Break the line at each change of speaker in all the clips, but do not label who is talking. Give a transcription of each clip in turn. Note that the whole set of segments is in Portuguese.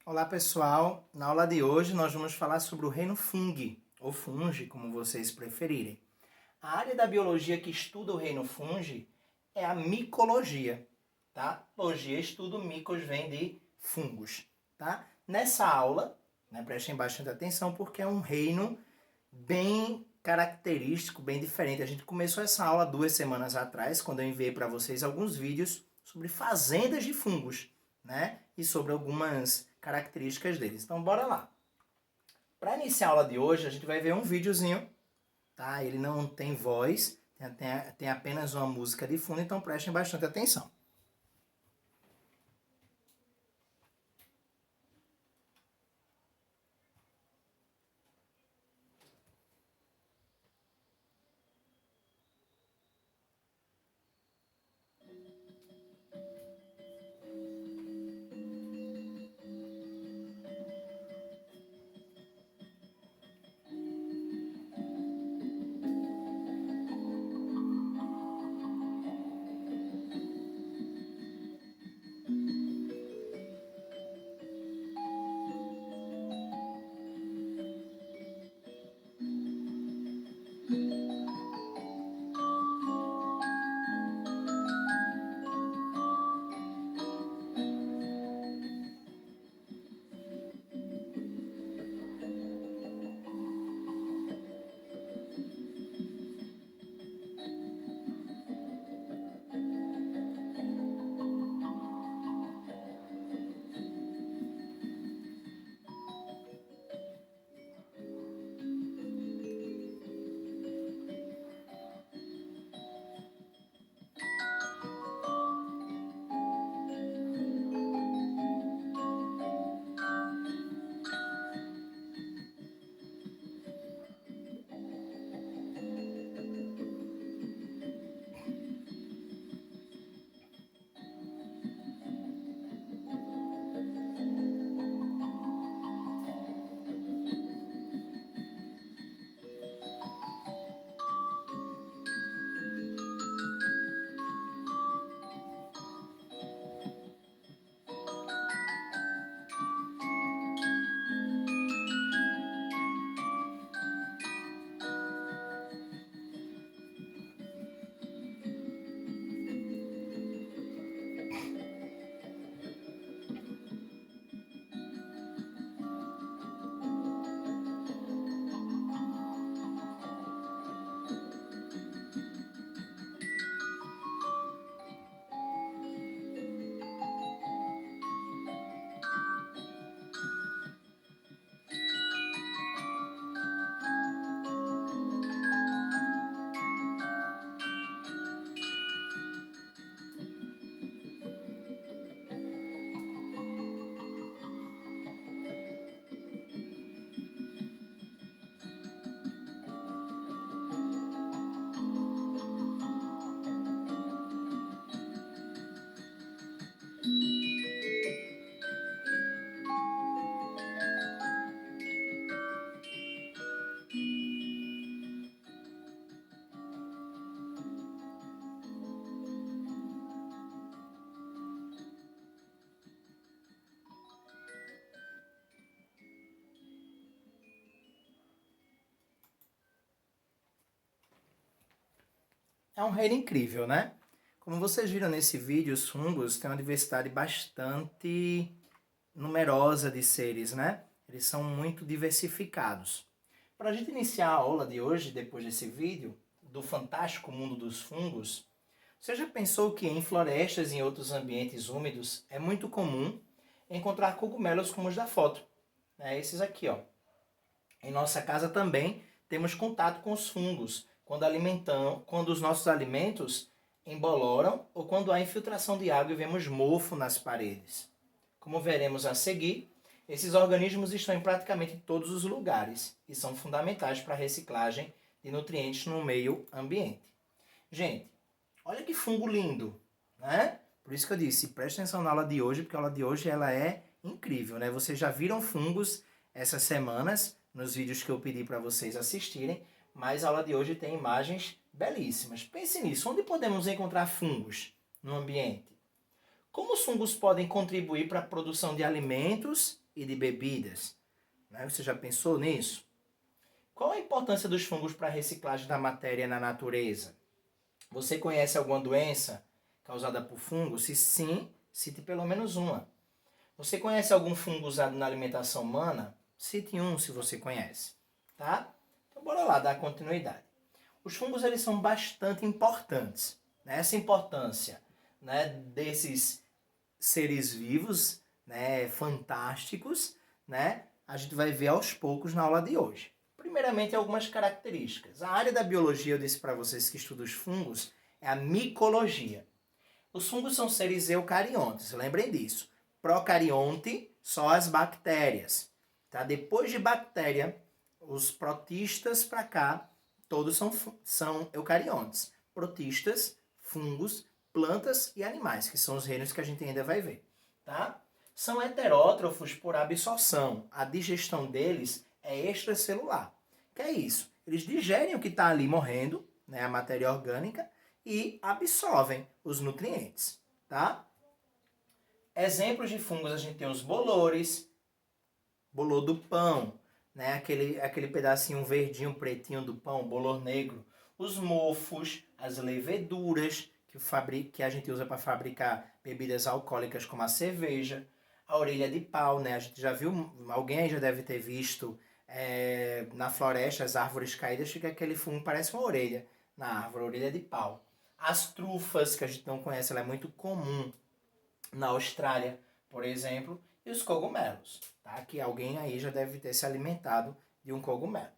Olá pessoal, na aula de hoje nós vamos falar sobre o reino fungi, ou fungi, como vocês preferirem. A área da biologia que estuda o reino fungi é a micologia, tá? Logia, estudo, micos vem de fungos, tá? Nessa aula, prestem bastante atenção porque é um reino bem característico, bem diferente. A gente começou essa aula 2 semanas atrás, quando eu enviei para vocês alguns vídeos sobre fazendas de fungos, né? E sobre algumas características deles. Então, bora lá. Para iniciar a aula de hoje, a gente vai ver um videozinho, tá? Ele não tem voz, tem apenas uma música de fundo, então prestem bastante atenção. É um reino incrível, né? Como vocês viram nesse vídeo, os fungos têm uma diversidade bastante numerosa de seres, né? Eles são muito diversificados. Para a gente iniciar a aula de hoje, depois desse vídeo, do fantástico mundo dos fungos, você já pensou que em florestas e em outros ambientes úmidos é muito comum encontrar cogumelos como os da foto? Esses aqui, ó. Em nossa casa também temos contato com os fungos, quando os nossos alimentos emboloram ou quando há infiltração de água e vemos mofo nas paredes. Como veremos a seguir, esses organismos estão em praticamente todos os lugares e são fundamentais para a reciclagem de nutrientes no meio ambiente. Gente, olha que fungo lindo, né? Por isso que eu disse, preste atenção na aula de hoje, porque a aula de hoje ela é incrível, né? Vocês já viram fungos essas semanas, nos vídeos que eu pedi para vocês assistirem, mas a aula de hoje tem imagens belíssimas. Pense nisso, onde podemos encontrar fungos no ambiente? Como os fungos podem contribuir para a produção de alimentos e de bebidas. Né? Você já pensou nisso? Qual a importância dos fungos para a reciclagem da matéria na natureza? Você conhece alguma doença causada por fungo? Se sim, cite pelo menos uma. Você conhece algum fungo usado na alimentação humana? Cite um se você conhece, tá? Então bora lá, dar continuidade. Os fungos eles são bastante importantes. Né? Essa importância, né, desses seres vivos, né, fantásticos, né, a gente vai ver aos poucos na aula de hoje. Primeiramente, algumas características. A área da biologia, eu disse para vocês que estuda os fungos, é a micologia. Os fungos são seres eucariontes, lembrem disso. Procarionte, só as bactérias. Tá? Depois de bactéria, os protistas para cá, todos são eucariontes. Protistas, fungos, plantas e animais, que são os reinos que a gente ainda vai ver. Tá? São heterótrofos por absorção. A digestão deles é extracelular. Que é isso? Eles digerem o que está ali morrendo, né, a matéria orgânica, e absorvem os nutrientes. Tá? Exemplos de fungos, a gente tem os bolores, bolor do pão, né, aquele pedacinho verdinho, pretinho do pão, bolor negro. Os mofos, as leveduras, que a gente usa para fabricar bebidas alcoólicas como a cerveja. A orelha de pau, né? A gente já viu, alguém aí já deve ter visto na floresta, as árvores caídas, fica aquele fungo, parece uma orelha na árvore, orelha de pau. As trufas, que a gente não conhece, ela é muito comum na Austrália, por exemplo, e os cogumelos, tá? Que alguém aí já deve ter se alimentado de um cogumelo.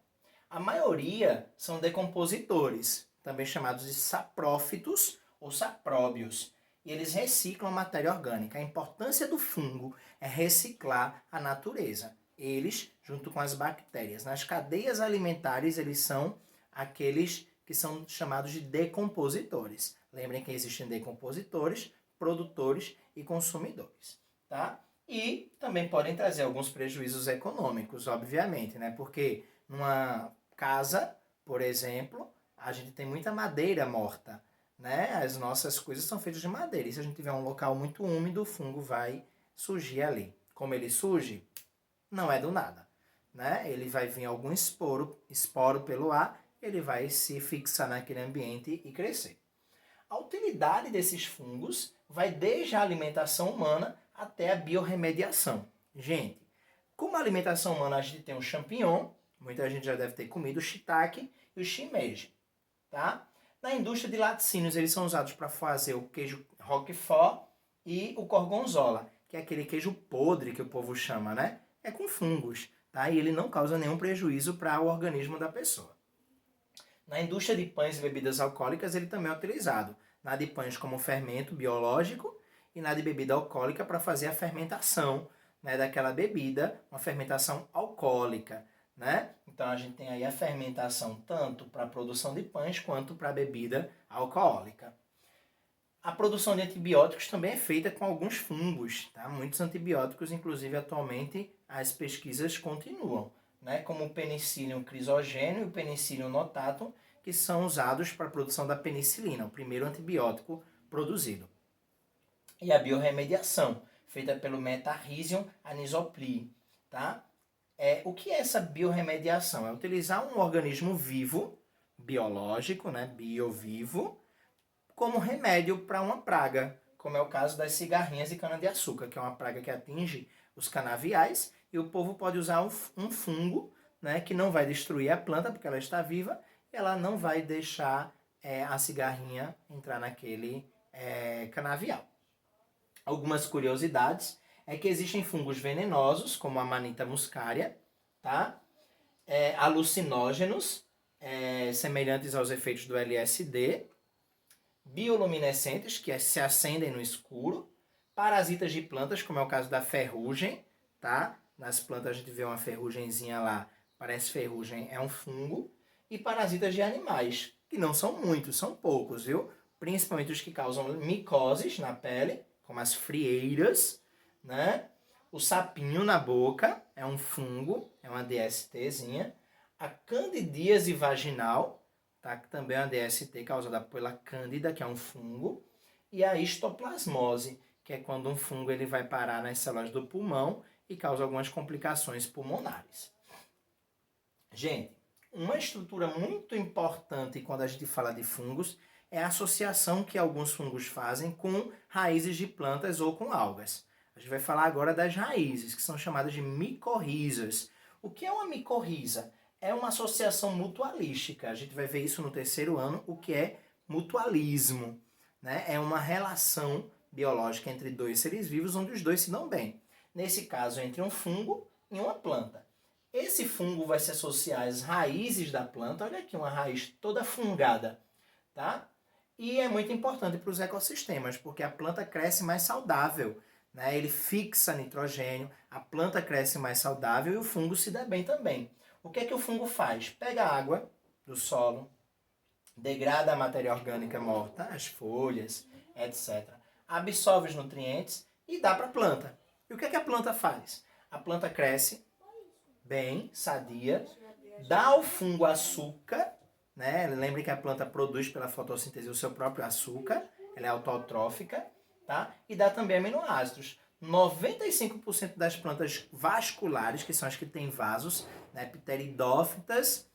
A maioria são decompositores, também chamados de saprófitos ou sapróbios, e eles reciclam a matéria orgânica. A importância do fungo é reciclar a natureza. Eles, junto com as bactérias, nas cadeias alimentares, eles são aqueles que são chamados de decompositores. Lembrem que existem decompositores, produtores e consumidores, tá? E também podem trazer alguns prejuízos econômicos, obviamente, né? Porque numa casa, por exemplo, a gente tem muita madeira morta, né? As nossas coisas são feitas de madeira. E se a gente tiver um local muito úmido, o fungo vai surgir ali. Como ele surge? Não é do nada, né? Ele vai vir algum esporo pelo ar, ele vai se fixar naquele ambiente e crescer. A utilidade desses fungos vai desde a alimentação humana até a biorremediação. Gente, como a alimentação humana a gente tem o champignon, muita gente já deve ter comido o shiitake e o shimeji, tá? Na indústria de laticínios, eles são usados para fazer o queijo roquefort e o gorgonzola, que é aquele queijo podre que o povo chama, né? É com fungos, tá? E ele não causa nenhum prejuízo para o organismo da pessoa. Na indústria de pães e bebidas alcoólicas, ele também é utilizado. Na de pães como fermento biológico e na de bebida alcoólica para fazer a fermentação, né, daquela bebida, uma fermentação alcoólica. Né? Então a gente tem aí a fermentação tanto para a produção de pães quanto para a bebida alcoólica. A produção de antibióticos também é feita com alguns fungos. Tá? Muitos antibióticos, inclusive atualmente, as pesquisas continuam. Né, como o Penicillium crisogênio e o Penicillium notatum, que são usados para a produção da penicilina, o primeiro antibiótico produzido. E a biorremediação, feita pelo Metarhizium anisoplii. Tá? O que é essa biorremediação? É utilizar um organismo vivo, biológico, né, biovivo, como remédio para uma praga, como é o caso das cigarrinhas de cana-de-açúcar, que é uma praga que atinge os canaviais, e o povo pode usar um fungo, né, que não vai destruir a planta, porque ela está viva, e ela não vai deixar a cigarrinha entrar naquele canavial. Algumas curiosidades é que existem fungos venenosos, como a Amanita muscaria, tá? Alucinógenos, semelhantes aos efeitos do LSD, bioluminescentes, que se acendem no escuro, parasitas de plantas, como é o caso da ferrugem, tá? Nas plantas a gente vê uma ferrugemzinha lá, parece ferrugem, é um fungo. E parasitas de animais, que não são muitos, são poucos, viu? Principalmente os que causam micoses na pele, como as frieiras, né? O sapinho na boca é um fungo, é uma DSTzinha. A candidíase vaginal, tá? Que também é uma DST causada pela cândida, que é um fungo. E a histoplasmose, que é quando um fungo ele vai parar nas células do pulmão e causa algumas complicações pulmonares. Gente, uma estrutura muito importante quando a gente fala de fungos é a associação que alguns fungos fazem com raízes de plantas ou com algas. A gente vai falar agora das raízes, que são chamadas de micorrizas. O que é uma micorriza? É uma associação mutualística. A gente vai ver isso no terceiro ano, o que é mutualismo, né? É uma relação biológica entre dois seres vivos onde os dois se dão bem. Nesse caso, entre um fungo e uma planta. Esse fungo vai se associar às raízes da planta. Olha aqui, uma raiz toda fungada, tá? E é muito importante para os ecossistemas, porque a planta cresce mais saudável, né? Ele fixa nitrogênio, a planta cresce mais saudável e o fungo se dá bem também. O que é que o fungo faz? Pega a água do solo, degrada a matéria orgânica morta, as folhas, etc. Absorve os nutrientes e dá para a planta. E o que é que a planta faz? A planta cresce bem, sadia, dá ao fungo açúcar, né? Lembre que a planta produz pela fotossíntese o seu próprio açúcar, ela é autotrófica, tá? E dá também aminoácidos. 95% das plantas vasculares, que são as que têm vasos, né? Pteridófitas,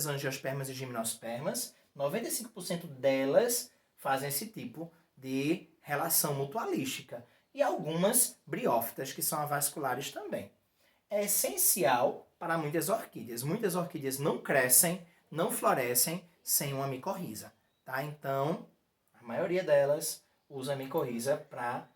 angiospermas e gimnospermas, 95% delas fazem esse tipo de relação mutualística. E algumas briófitas, que são avasculares também. É essencial para muitas orquídeas. Muitas orquídeas não crescem, não florescem sem uma micorriza, tá? Então, a maioria delas usa a micorriza para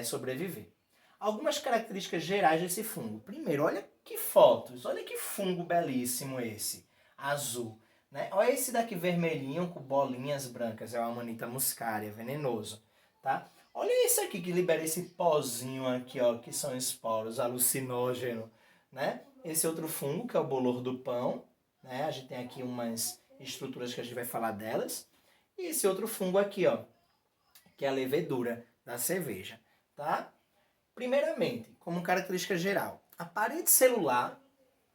sobreviver. Algumas características gerais desse fungo. Primeiro, olha que fotos, olha que fungo belíssimo esse, azul. Né? Olha esse daqui vermelhinho com bolinhas brancas, é o Amanita muscaria, venenoso. Tá? Olha esse aqui que libera esse pozinho aqui, ó, que são esporos, alucinógeno. Né? Esse outro fungo, que é o bolor do pão. Né? A gente tem aqui umas estruturas que a gente vai falar delas. E esse outro fungo aqui, ó, que é a levedura da cerveja. Tá? Primeiramente, como característica geral, a parede celular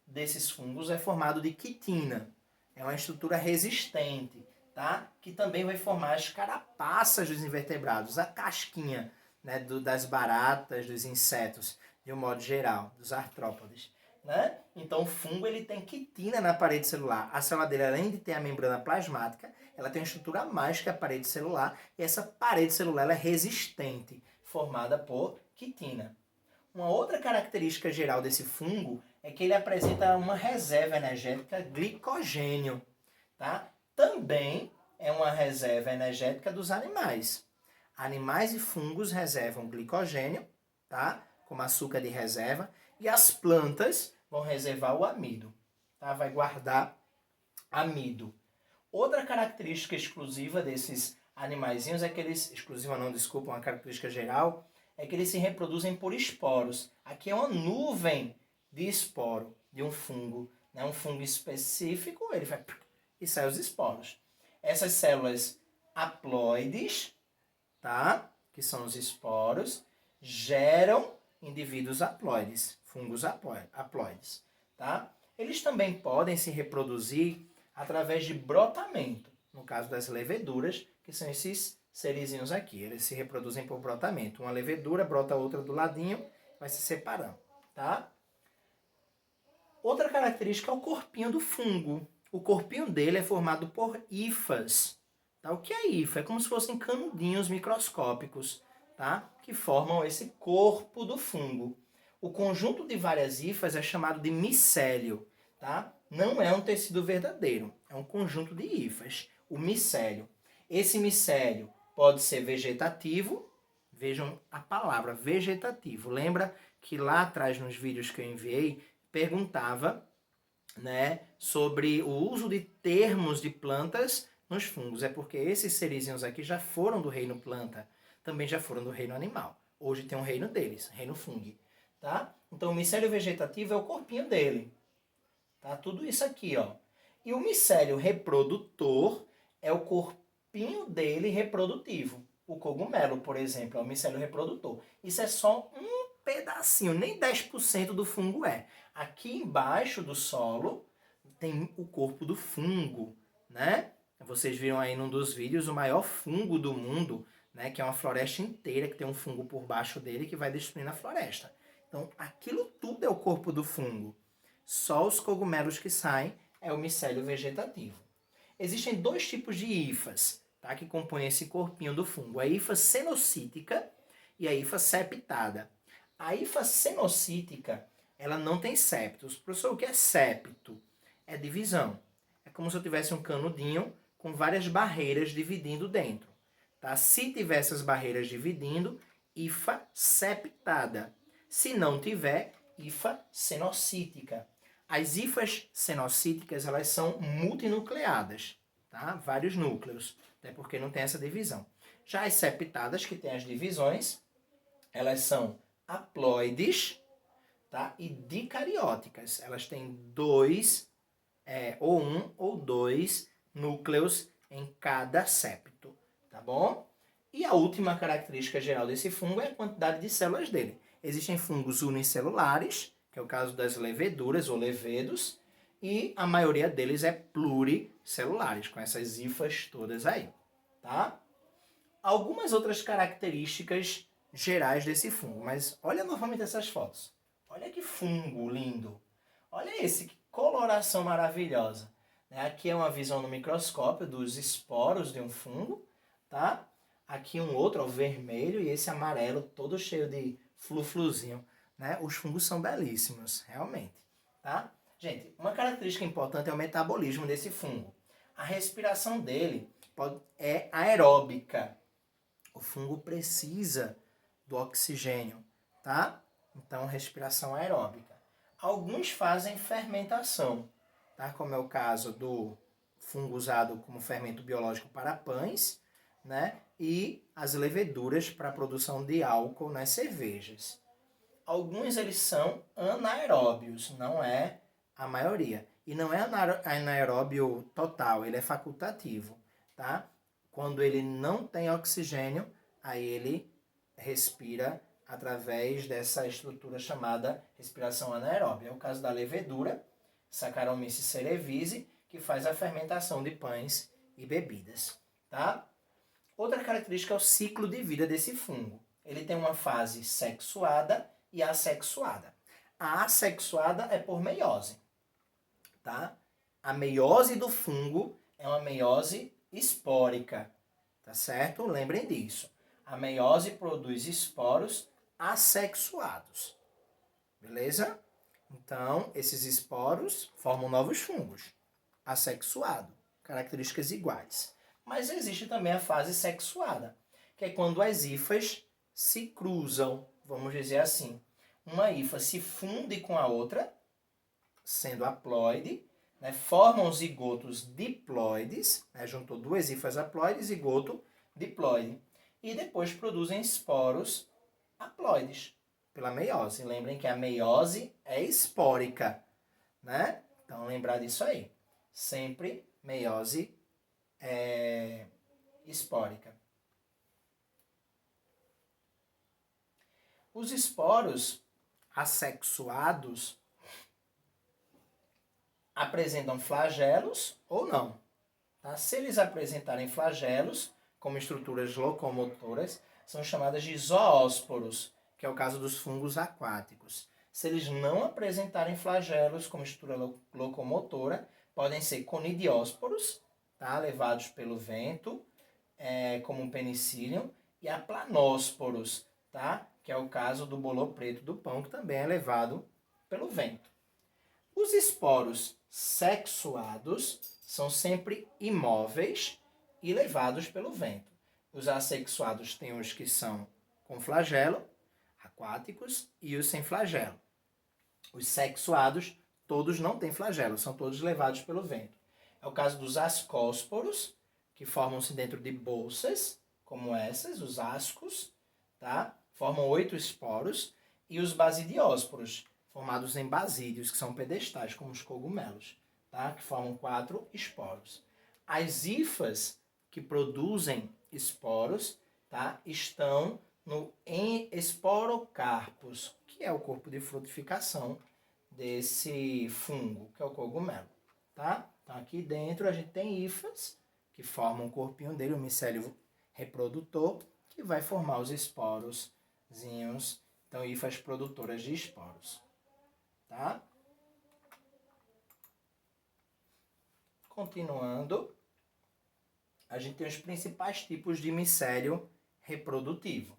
desses fungos é formada de quitina. É uma estrutura resistente, tá? Que também vai formar as carapaças dos invertebrados, a casquinha, né, das baratas, dos insetos, de um modo geral, dos artrópodes. Né? Então o fungo ele tem quitina na parede celular. A célula dele, além de ter a membrana plasmática, ela tem uma estrutura a mais que a parede celular, e essa parede celular ela é resistente, formada por quitina. Uma outra característica geral desse fungo é que ele apresenta uma reserva energética glicogênio. Tá? Também é uma reserva energética dos animais. Animais e fungos reservam glicogênio, tá? Como açúcar de reserva, e as plantas vão reservar o amido. Tá? Vai guardar amido. Outra característica exclusiva desses animaizinhos é que eles... Exclusiva não, desculpa, uma característica geral é que eles se reproduzem por esporos. Aqui é uma nuvem de esporo de um fungo. Né? Um fungo específico, ele vai e sai os esporos. Essas células haploides, tá? Que são os esporos, geram indivíduos haploides, fungos haploides. Tá? Eles também podem se reproduzir através de brotamento, no caso das leveduras, que são esses serizinhos aqui. Eles se reproduzem por brotamento. Uma levedura brota outra do ladinho, vai se separando. Tá? Outra característica é o corpinho do fungo. O corpinho dele é formado por hifas. Tá? O que é hifa? É como se fossem canudinhos microscópicos, tá? Que formam esse corpo do fungo. O conjunto de várias hifas é chamado de micélio. Tá? Não é um tecido verdadeiro, é um conjunto de hifas, o micélio. Esse micélio pode ser vegetativo, vejam a palavra vegetativo. Lembra que lá atrás nos vídeos que eu enviei, perguntava, né, sobre o uso de termos de plantas nos fungos. É porque esses serizinhos aqui já foram do reino planta, também já foram do reino animal. Hoje tem um reino deles, reino fungo. Tá? Então o micélio vegetativo é o corpinho dele. Tá? Tudo isso aqui, ó. E o micélio reprodutor é o corpinho dele reprodutivo. O cogumelo, por exemplo, é o micélio reprodutor. Isso é só um pedacinho, nem 10% do fungo é. Aqui embaixo do solo tem o corpo do fungo, né? Vocês viram aí num dos vídeos o maior fungo do mundo, né? Que é uma floresta inteira, que tem um fungo por baixo dele que vai destruindo a floresta. Então, aquilo tudo é o corpo do fungo. Só os cogumelos que saem é o micélio vegetativo. Existem dois tipos de hifas, tá? Que compõem esse corpinho do fungo. A hifa cenocítica e a hifa septada. A hifa cenocítica, ela não tem septos. Professor, o que é septo? É divisão. É como se eu tivesse um canudinho com várias barreiras dividindo dentro. Tá? Se tiver essas barreiras dividindo, hifa septada. Se não tiver, hifa cenocítica. As hifas cenocíticas, elas são multinucleadas, tá? Vários núcleos, até porque não tem essa divisão. Já as septadas, que têm as divisões, elas são haploides, tá? E dicarióticas. Elas têm ou um ou dois núcleos em cada septo, tá bom? E a última característica geral desse fungo é a quantidade de células dele. Existem fungos unicelulares, que é o caso das leveduras ou levedos, e a maioria deles é pluricelulares, com essas hifas todas aí, tá? Algumas outras características gerais desse fungo, mas olha novamente essas fotos. Olha que fungo lindo. Olha esse, que coloração maravilhosa. Aqui é uma visão no microscópio dos esporos de um fungo, tá? Aqui um outro, ó, vermelho, e esse amarelo todo cheio de flu-fluzinho, né? Os fungos são belíssimos, realmente, tá? Gente, uma característica importante é o metabolismo desse fungo. A respiração dele é aeróbica. O fungo precisa do oxigênio, tá? Então, respiração aeróbica. Alguns fazem fermentação, tá? Como é o caso do fungo usado como fermento biológico para pães, né? E as leveduras para a produção de álcool nas cervejas. Alguns eles são anaeróbios, não é a maioria. E não é anaeróbio total, ele é facultativo, tá? Quando ele não tem oxigênio, aí ele respira através dessa estrutura chamada respiração anaeróbia. É o caso da levedura, Saccharomyces cerevisiae, que faz a fermentação de pães e bebidas, tá? Outra característica é o ciclo de vida desse fungo. Ele tem uma fase sexuada e assexuada. A assexuada é por meiose, tá? A meiose do fungo é uma meiose espórica, tá certo? Lembrem disso. A meiose produz esporos assexuados, beleza? Então, esses esporos formam novos fungos, assexuado, características iguais. Mas existe também a fase sexuada, que é quando as hifas se cruzam, vamos dizer assim. Uma hifa se funde com a outra, sendo haploide, né, formam zigotos diploides, né, juntou duas hifas haploides, zigoto diploide, e depois produzem esporos haploides pela meiose. Lembrem que a meiose é espórica, né? Então, lembrar disso aí. Sempre meiose espórica. Os esporos assexuados apresentam flagelos ou não. Tá? Se eles apresentarem flagelos, como estruturas locomotoras, são chamadas de zoósporos, que é o caso dos fungos aquáticos. Se eles não apresentarem flagelos como estrutura locomotora, podem ser conidiósporos, tá? Levados pelo vento, como o penicillium, e aplanósporos, tá? Que é o caso do bolor preto do pão, que também é levado pelo vento. Os esporos sexuados são sempre imóveis e levados pelo vento. Os assexuados têm os que são com flagelo, aquáticos, e os sem flagelo. Os sexuados, todos não têm flagelo, são todos levados pelo vento. É o caso dos ascósporos, que formam-se dentro de bolsas, como essas, os ascos, tá? Formam 8 esporos, e os basidiósporos, formados em basídeos, que são pedestais, como os cogumelos, tá? Que formam 4 esporos. As hifas que produzem esporos, tá? Estão no esporocarpos, que é o corpo de frutificação desse fungo, que é o cogumelo, tá? Então aqui dentro a gente tem hifas, que formam o corpinho dele, o micélio reprodutor, que vai formar os esporozinhos, então hifas produtoras de esporos, tá? Continuando, a gente tem os principais tipos de micélio reprodutivo.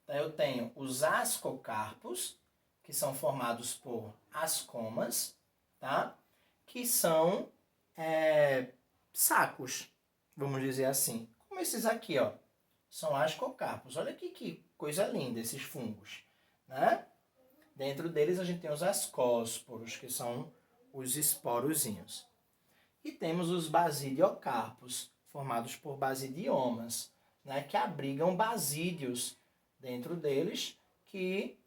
Então, eu tenho os ascocarpos, que são formados por ascomas, tá? Que são sacos, vamos dizer assim. Como esses aqui, ó. São ascocarpos. Olha aqui que coisa linda esses fungos, né? Dentro deles a gente tem os ascósporos, que são os esporozinhos. E temos os basidiocarpos, formados por basidiomas, né? Que abrigam basídios dentro deles, que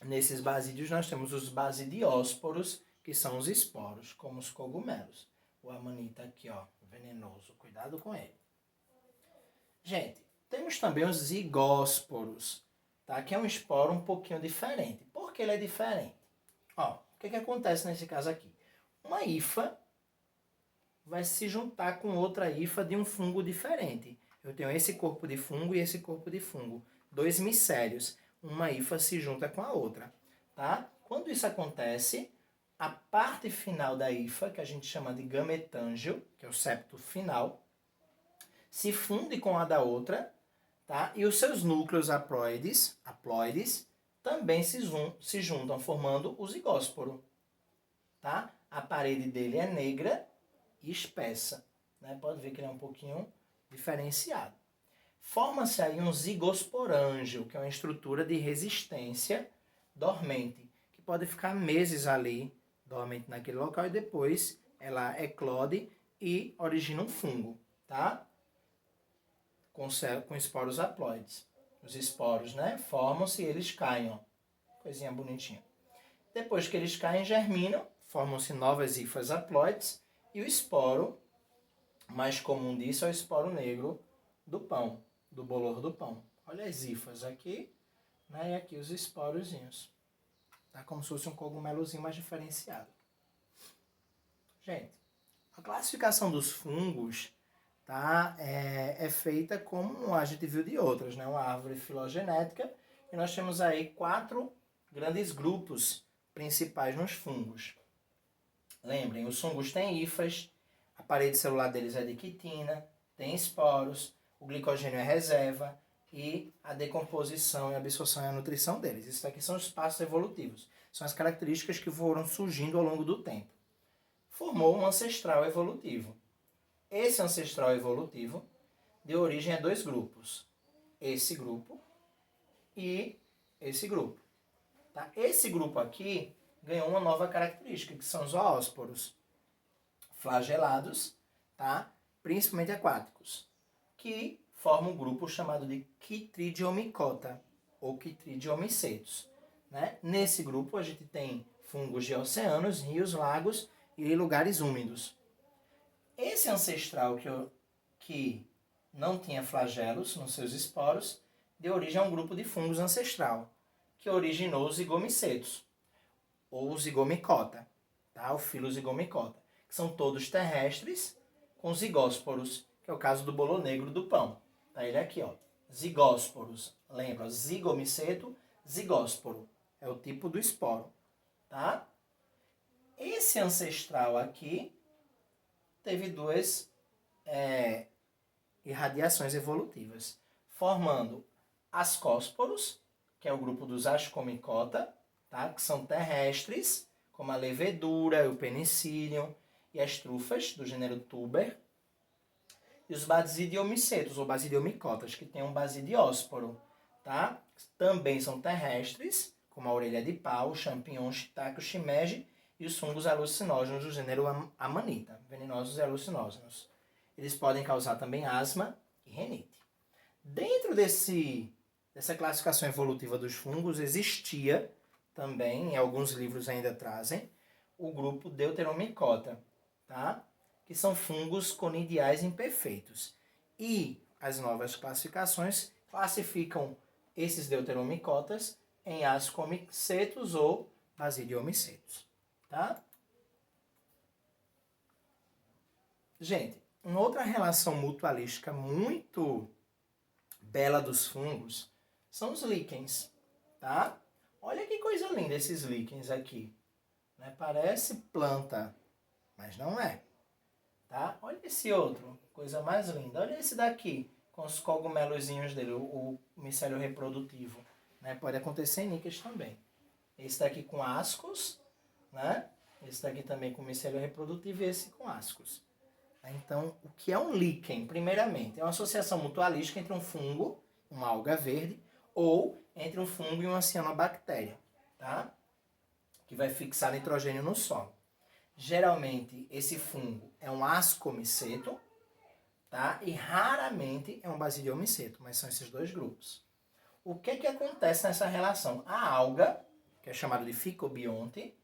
nesses basídios nós temos os basidiósporos, que são os esporos, como os cogumelos. O amanita aqui, ó, venenoso, cuidado com ele. Gente, temos também os zigósporos, tá? Que é um esporo um pouquinho diferente. Por que ele é diferente? Ó, o que acontece nesse caso aqui? Uma hifa vai se juntar com outra hifa de um fungo diferente. Eu tenho esse corpo de fungo e esse corpo de fungo. 2 micélios. Uma hifa se junta com a outra, tá? Quando isso acontece, a parte final da hifa, que a gente chama de gametângio, que é o septo final, se funde com a da outra, tá? E os seus núcleos haploides também se juntam, formando o zigósporo, tá? A parede dele é negra e espessa, né? Pode ver que ele é um pouquinho diferenciado. Forma-se aí um zigosporângio, que é uma estrutura de resistência dormente, que pode ficar meses ali, dormente naquele local, e depois ela eclode e origina um fungo, tá? Com esporos haploides. Os esporos, né? Formam-se e eles caem, ó. Coisinha bonitinha. Depois que eles caem, germinam, formam-se novas hifas haploides, e o esporo mais comum disso é o esporo negro do pão, do bolor do pão. Olha as hifas aqui, né? E aqui os esporozinhos. Tá como se fosse um cogumelozinho mais diferenciado. Gente, a classificação dos fungos, tá? É feita como a gente viu de outras, né? Uma árvore filogenética. E nós temos aí 4 grandes grupos principais nos fungos. Lembrem, os fungos têm hifas, a parede celular deles é de quitina, tem esporos, o glicogênio é reserva e a decomposição e a absorção e a nutrição deles. Isso aqui são os passos evolutivos. São as características que foram surgindo ao longo do tempo. Formou um ancestral evolutivo. Esse ancestral evolutivo deu origem a 2 grupos. Esse grupo e esse grupo. Tá? Esse grupo aqui ganhou uma nova característica, que são os zoósporos flagelados, tá? Principalmente aquáticos, que formam um grupo chamado de Chytridiomycota, ou Chytridiomycetos. Né? Nesse grupo a gente tem fungos de oceanos, rios, lagos e lugares úmidos. Esse ancestral que não tinha flagelos nos seus esporos deu origem a um grupo de fungos ancestral, que originou os zigomicetos, ou zigomicota, tá? O filo zigomicota, que são todos terrestres, com zigósporos, que é o caso do bolo negro do pão. Tá ele aqui, ó. Zigósporos, lembra? Zigomiceto, zigósporo. É o tipo do esporo, tá? Esse ancestral aqui teve 2 irradiações evolutivas, formando ascósporos, que é o grupo dos ascomicota, tá? Que são terrestres, como a levedura, o penicillium e as trufas do gênero Tuber. E os basidiomicetos, ou basidiomicotas, que tem um basidiósporo, tá? Também são terrestres, como a orelha de pau, o champignon, shiitake, o shimeji e os fungos alucinógenos do gênero Amanita, venenosos e alucinógenos. Eles podem causar também asma e renite. Dentro dessa classificação evolutiva dos fungos, existia também, em alguns livros ainda trazem, o grupo Deuteromycota, tá? Que são fungos conidiais imperfeitos. E as novas classificações classificam esses deuteromycotas em ascomicetos ou basidiomicetos, tá? Gente, uma outra relação mutualística muito bela dos fungos são os líquens, tá? Olha que coisa linda esses líquens aqui. Né? Parece planta, mas não é. Tá? Olha esse outro, coisa mais linda. Olha esse daqui, com os cogumelozinhos dele, o micélio reprodutivo. Né? Pode acontecer em níqueis também. Esse daqui com ascos, né? Esse daqui também com micélio reprodutivo e esse com ascos. Então, o que é um líquen? Primeiramente, é uma associação mutualística entre um fungo, uma alga verde, ou entre um fungo e uma cianobactéria, tá? Que vai fixar nitrogênio no solo. Geralmente, esse fungo é um ascomiceto, tá? E raramente é um basidiomiceto, mas são esses dois grupos. O que acontece nessa relação? A alga, que é chamada de ficobionte,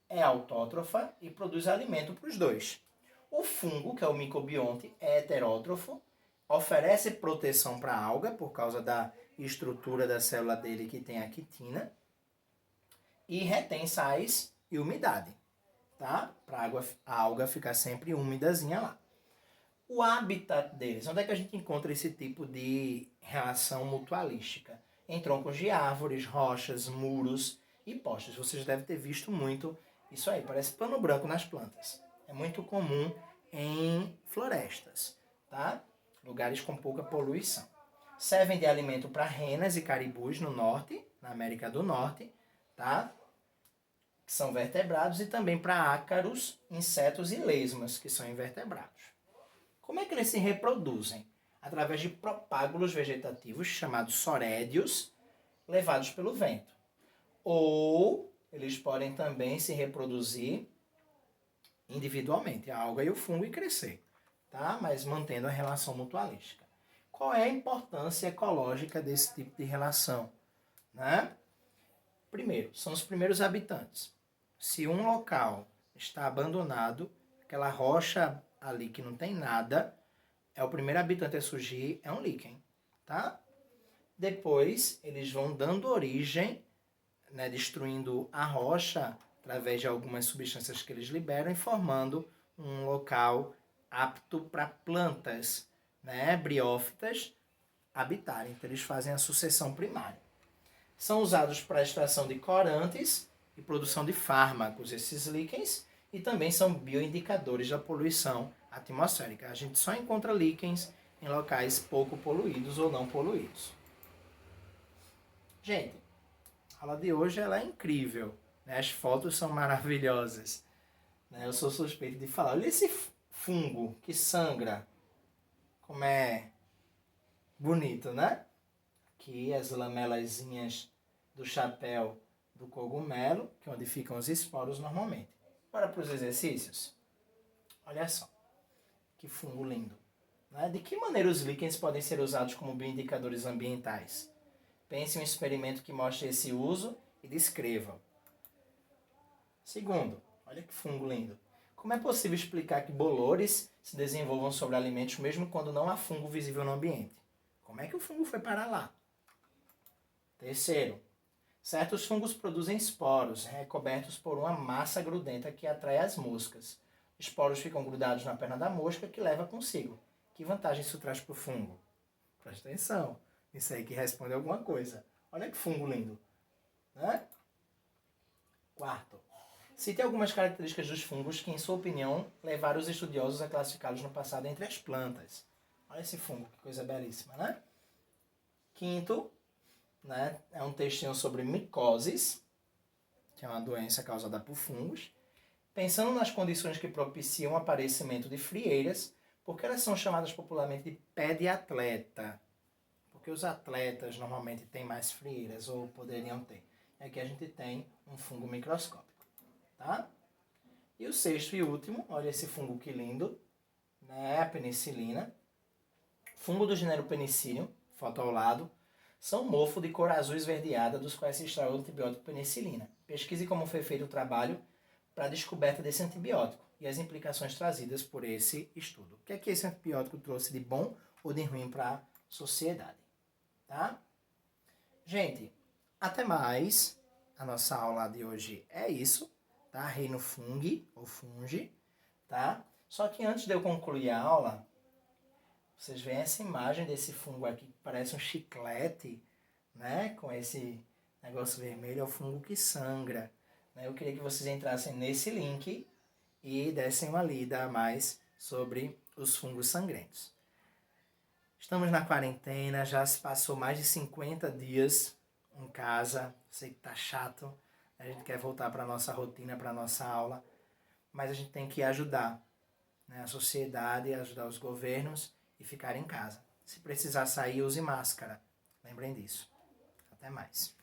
é autótrofa e produz alimento para os dois. O fungo, que é o micobionte, é heterótrofo, oferece proteção para a alga por causa da estrutura da célula dele que tem a quitina e retém sais e umidade, tá? Para a alga ficar sempre úmidazinha lá. O habitat deles, onde é que a gente encontra esse tipo de relação mutualística? Em troncos de árvores, rochas, muros e postes. Vocês devem ter visto muito isso aí, parece pano branco nas plantas. É muito comum em florestas, tá? Lugares com pouca poluição. Servem de alimento para renas e caribus no norte, na América do Norte, tá? Que são vertebrados, e também para ácaros, insetos e lesmas, que são invertebrados. Como é que eles se reproduzem? Através de propágulos vegetativos, chamados sorédios, levados pelo vento. Ou eles podem também se reproduzir individualmente, a alga e o fungo, e crescer, tá? Mas mantendo a relação mutualística. Qual é a importância ecológica desse tipo de relação? Né? Primeiro, são os primeiros habitantes. Se um local está abandonado, aquela rocha ali que não tem nada, é o primeiro habitante a surgir, é um líquen, tá? Depois, eles vão dando origem, né, destruindo a rocha através de algumas substâncias que eles liberam e formando um local apto para plantas, né, briófitas habitarem. Então, eles fazem a sucessão primária. São usados para a extração de corantes e produção de fármacos, esses líquens, e também são bioindicadores da poluição atmosférica. A gente só encontra líquens em locais pouco poluídos ou não poluídos. Gente, a aula de hoje ela é incrível, né? As fotos são maravilhosas, né? Eu sou suspeito de falar. Olha esse fungo que sangra, como é bonito, né? Aqui as lamelazinhas do chapéu do cogumelo, que é onde ficam os esporos normalmente. Bora para os exercícios? Olha só, que fungo lindo. Né? De que maneira os líquens podem ser usados como bioindicadores ambientais? Pense em um experimento que mostre esse uso e descreva. Segundo, olha que fungo lindo. Como é possível explicar que bolores se desenvolvam sobre alimentos mesmo quando não há fungo visível no ambiente? Como é que o fungo foi parar lá? Terceiro, certos fungos produzem esporos recobertos por uma massa grudenta que atrai as moscas. Os esporos ficam grudados na perna da mosca que leva consigo. Que vantagem isso traz para o fungo? Presta atenção. Isso aí que responde alguma coisa. Olha que fungo lindo. Né? Quarto, cite algumas características dos fungos que, em sua opinião, levaram os estudiosos a classificá-los no passado entre as plantas. Olha esse fungo, que coisa belíssima, né? Quinto, né, é um textinho sobre micoses, que é uma doença causada por fungos. Pensando nas condições que propiciam o aparecimento de frieiras, porque elas são chamadas popularmente de pé de atleta. Porque os atletas normalmente têm mais frieiras, ou poderiam ter. E aqui a gente tem um fungo microscópico. Tá? E o sexto e último, olha esse fungo que lindo, né? A penicilina. Fungo do gênero Penicillium, foto ao lado, são mofo de cor azul esverdeada, dos quais se extrai o antibiótico penicilina. Pesquise como foi feito o trabalho para a descoberta desse antibiótico e as implicações trazidas por esse estudo. O que é que esse antibiótico trouxe de bom ou de ruim para a sociedade? Tá? Gente, até mais. A nossa aula de hoje é isso, tá? Reino fungi ou fungi, tá? Só que antes de eu concluir a aula, Vocês veem essa imagem desse fungo aqui que parece um chiclete, né? Com esse negócio vermelho, é o fungo que sangra. Né? Eu queria que vocês entrassem nesse link e dessem uma lida a mais sobre os fungos sangrentos. Estamos na quarentena, já se passou mais de 50 dias em casa. Sei que tá chato, a gente quer voltar para a nossa rotina, para a nossa aula, mas a gente tem que ajudar, né, a sociedade, ajudar os governos e ficar em casa. Se precisar sair, use máscara. Lembrem disso. Até mais.